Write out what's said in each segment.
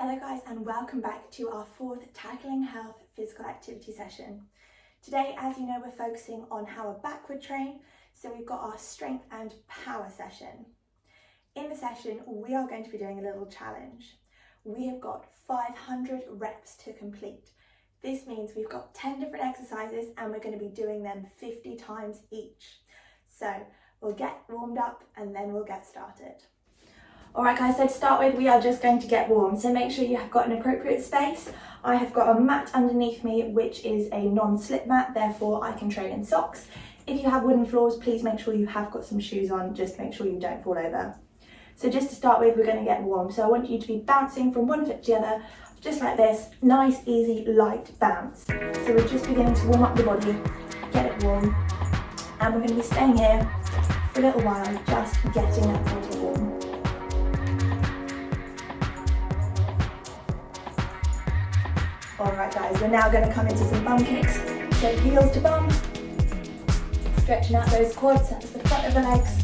Hello guys, and welcome back to our fourth Tackling Health physical activity session. Today, as you know, we're focusing on how a back would train, so we've got our strength and power session. In the session, we are going to be doing a little challenge. We have got 500 reps to complete. This means we've got 10 different exercises and we're going to be doing them 50 times each. So we'll get warmed up and then we'll get started. Alright guys, so to start with, we are just going to get warm, so make sure you have got an appropriate space. I have got a mat underneath me, which is a non-slip mat, therefore I can train in socks. If you have wooden floors, please make sure you have got some shoes on, just to make sure you don't fall over. So just to start with, we're going to get warm, so I want you to be bouncing from one foot to the other, just like this, nice, easy, light bounce. So we're just beginning to warm up the body, get it warm, and we're going to be staying here for a little while, just getting that body warm. Alright guys, we're now going to come into some bum kicks. So heels to bum, stretching out those quads, that's the front of the legs.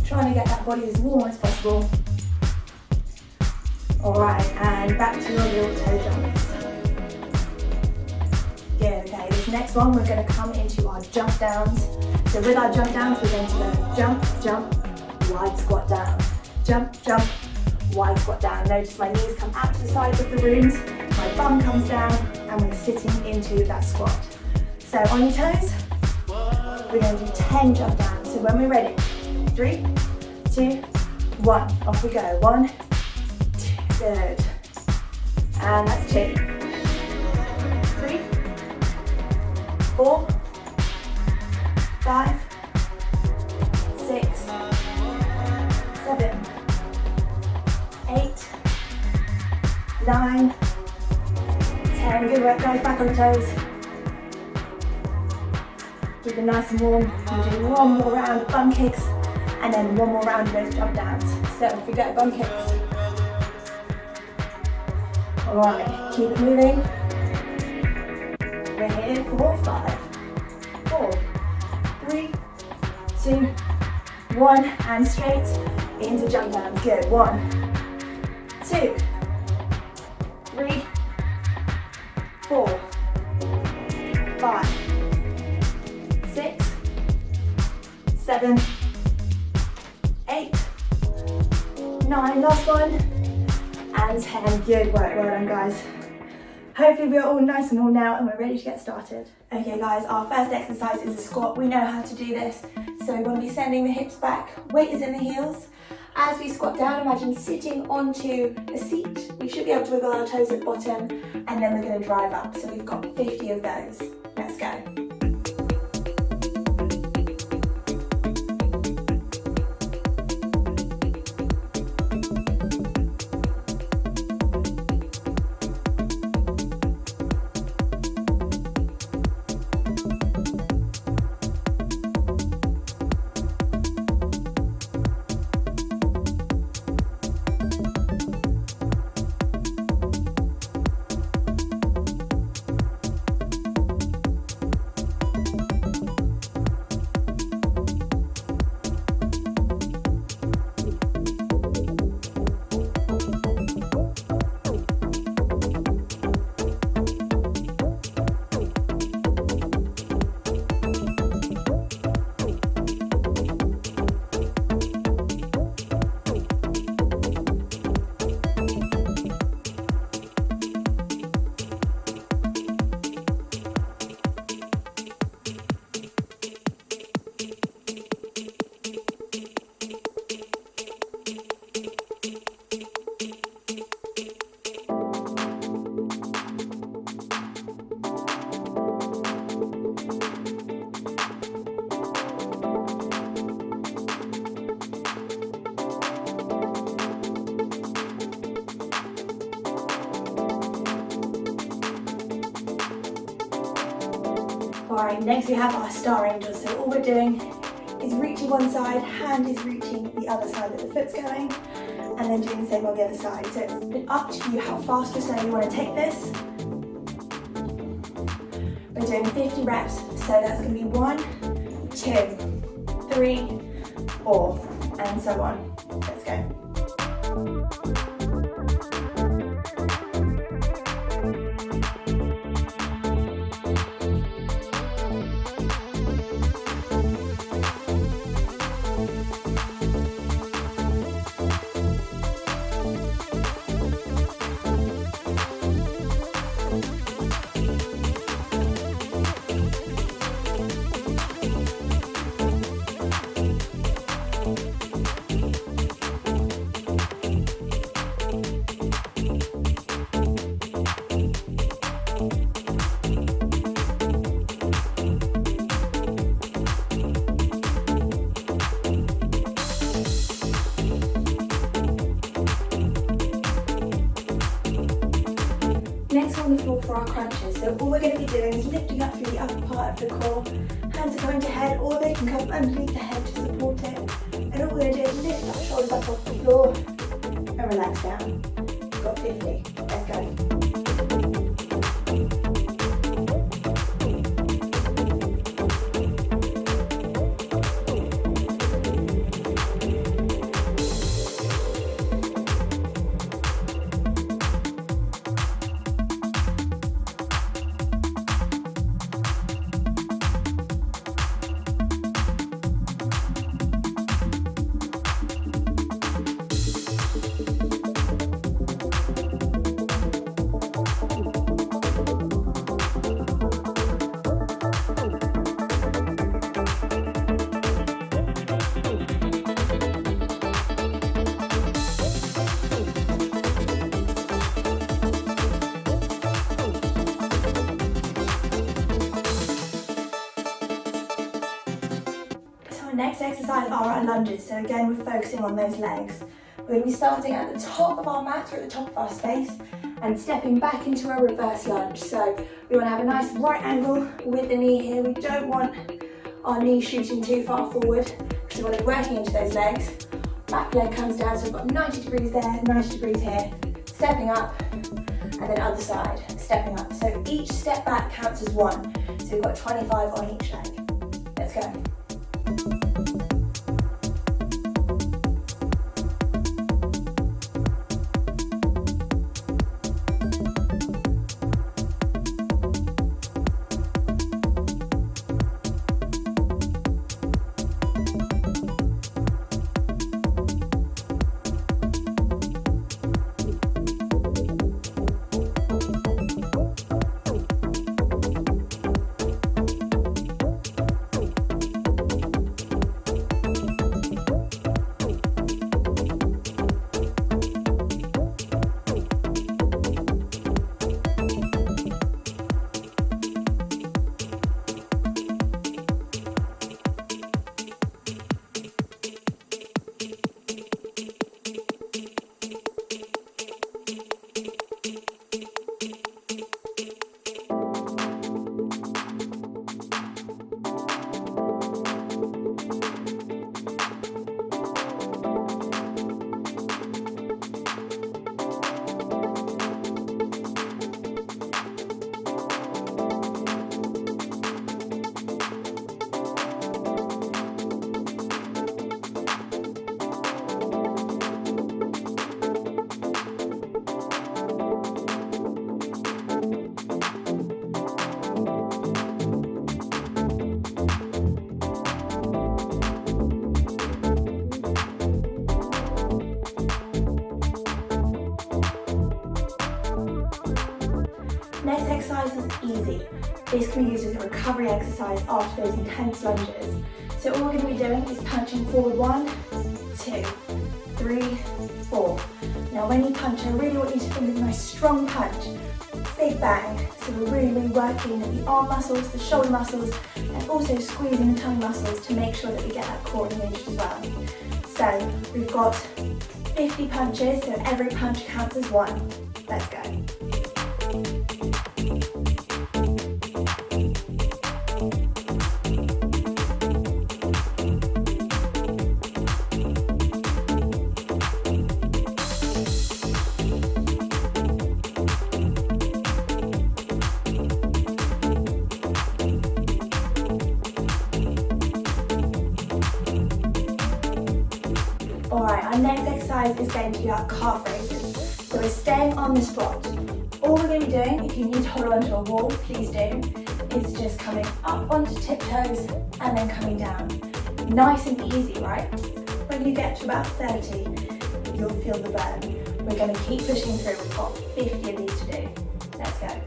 Trying to get that body as warm as possible. Alright, and back to your little toe jumps. Good, okay, this next one we're going to come into our jump downs. So with our jump downs, we're going to go jump, jump, wide squat down. Jump, jump, wide squat down. Notice my knees come out to the sides of the rooms, my bum comes down, and we're sitting into that squat. So on your toes, we're going to do 10 jump downs. So when we're ready, 3, 2, 1, off we go. 1, 2, good. And that's 2, 3, 4, 5, 6, 7, 8, 9, 10. Good work guys, back on the toes. Keep it nice and warm. We'll do one more round of bum kicks and then one more round of those jump downs. So if we go bum kicks. Alright, keep it moving. We're here for 5, 4, 3, 2, 1, and straight into jump downs. Good. 1, 2, 3, 4, 5, 6, 7, 8, 9, last one, and 10. Good work, well done guys. Hopefully we're all nice and warm now and we're ready to get started. Okay guys, our first exercise is a squat. We know how to do this. So we want to be sending the hips back, weight is in the heels. As we squat down, imagine sitting onto a seat. We should be able to wiggle our toes at the bottom, and then we're going to drive up. So we've got 50 of those. Let's go. Alright, next we have our star angels. So all we're doing is reaching one side, hand is reaching the other side that the foot's going, and then doing the same on the other side. So it's up to you how fast or slow you want to take this. We're doing 50 reps, so that's going to be 1, 2, 3, 4, and so on. Let's go. Next on the floor for our crunches. So all we're going to be doing is lifting up through the upper part of the core. Hands are going to head, or they can come underneath the head to support it. And all we're going to do is lift our shoulders up off the floor and relax down. We've got 50. Let's go. Next exercise are our lunges. So again, we're focusing on those legs. We're going to be starting at the top of our mat or at the top of our space and stepping back into a reverse lunge. So we want to have a nice right angle with the knee here. We don't want our knee shooting too far forward because we want to be working into those legs. Back leg comes down, so we've got 90 degrees there, 90 degrees here. Stepping up, and then other side, stepping up. So each step back counts as one. So we've got 25 on each leg. Let's go. Next exercise is easy. This can be used as a recovery exercise after those intense lunges. So all we're going to be doing is punching forward 1, 2, 3, 4. Now when you punch, I really want you to think of a nice strong punch. Big bang. So we're really working the arm muscles, the shoulder muscles, and also squeezing the tummy muscles to make sure that we get that core engaged as well. So we've got 50 punches, so every punch counts as one. Let's go. Alright, our next exercise is going to be our calf raises. So we're staying on the squat. All we're going to be doing, if you need to hold onto a wall, please do, is just coming up onto tiptoes and then coming down. Nice and easy, right? When you get to about 30, you'll feel the burn. We're going to keep pushing through. We've got 50 of these to do. Let's go.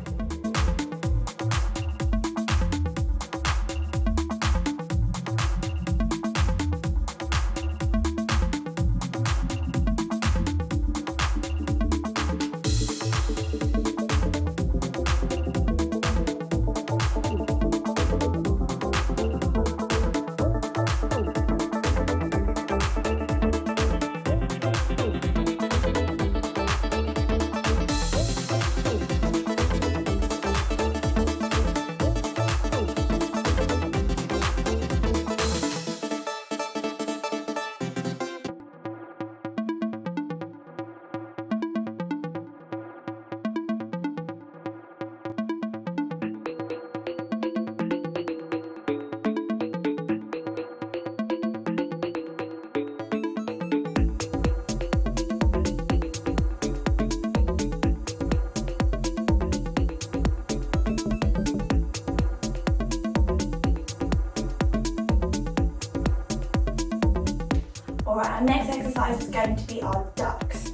Alright, our next exercise is going to be our ducks.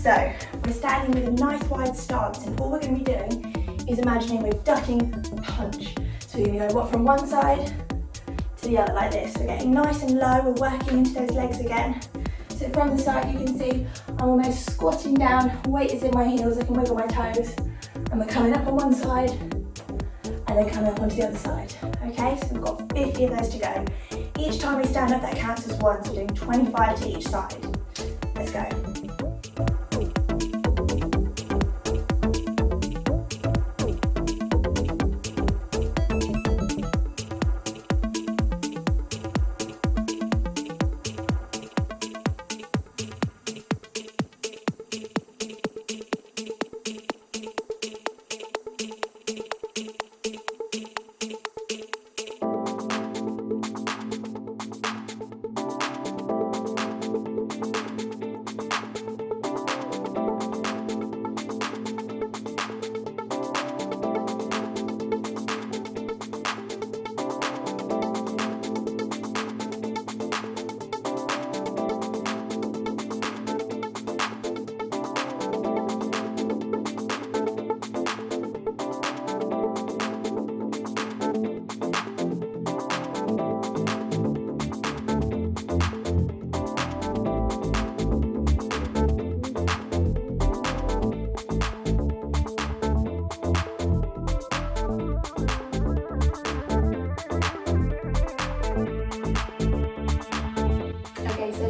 So we're standing with a nice wide stance, and all we're going to be doing is imagining we're ducking punch. So we're going to go from one side to the other like this. We're getting nice and low, we're working into those legs again. So from the side you can see I'm almost squatting down, weight is in my heels, I can wiggle my toes, and we're coming up on one side and then coming up onto the other side. Okay, so we've got 50 of those to go. Each time we stand up, that counts as one, so we're doing 25 to each side. Let's go.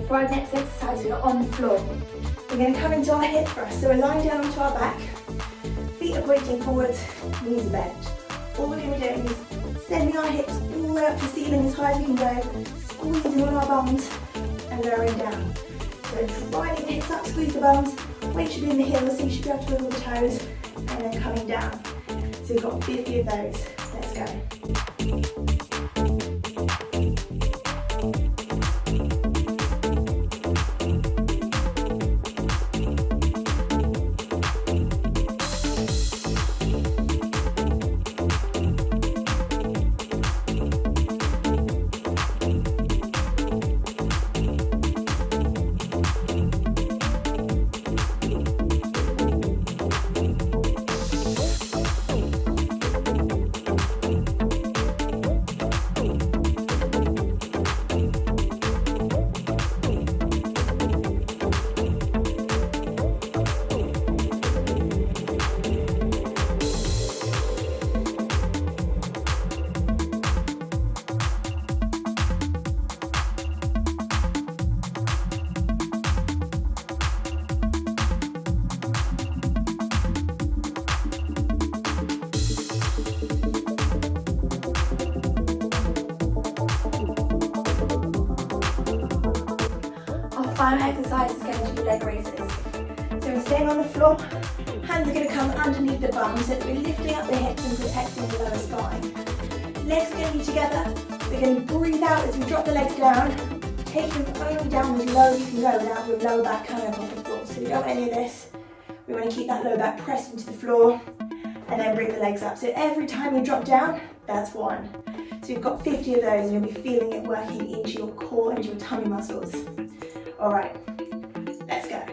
For our next exercise, we are on the floor. We're going to come into our hip thrust. So we're lying down onto our back, feet are pointing forwards, knees are bent. All we're going to be doing is sending our hips all the way up to the ceiling as high as we can go, squeezing all our bums and lowering down. So driving the hips up, squeeze the bums, weight should be in the heels, so you should be able to wiggle the toes, and then coming down. So we've got 50 of those. Let's go. Final exercise is going to be leg raises. So we're staying on the floor, hands are going to come underneath the bum so that we're lifting up the hips and protecting the lower spine. Legs are going to be together, we're going to breathe out as we drop the legs down, take them only down as low as you can go without your lower back coming up off the floor. So we don't want any of this. We want to keep that lower back pressed into the floor and then bring the legs up. So every time you drop down, that's 1. So you've got 50 of those and you'll be feeling it working into your core and your tummy muscles. All right, let's go.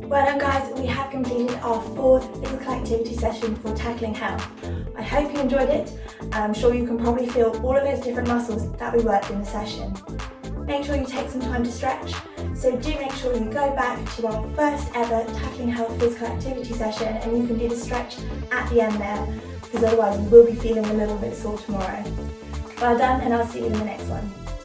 Well done guys, we have completed our 4th physical activity session for tackling health. I hope you enjoyed it, and I'm sure you can probably feel all of those different muscles that we worked in the session. Make sure you take some time to stretch, so do make sure you go back to our first ever Tackling Health physical activity session and you can do the stretch at the end there, because otherwise you will be feeling a little bit sore tomorrow. Well done, and I'll see you in the next one.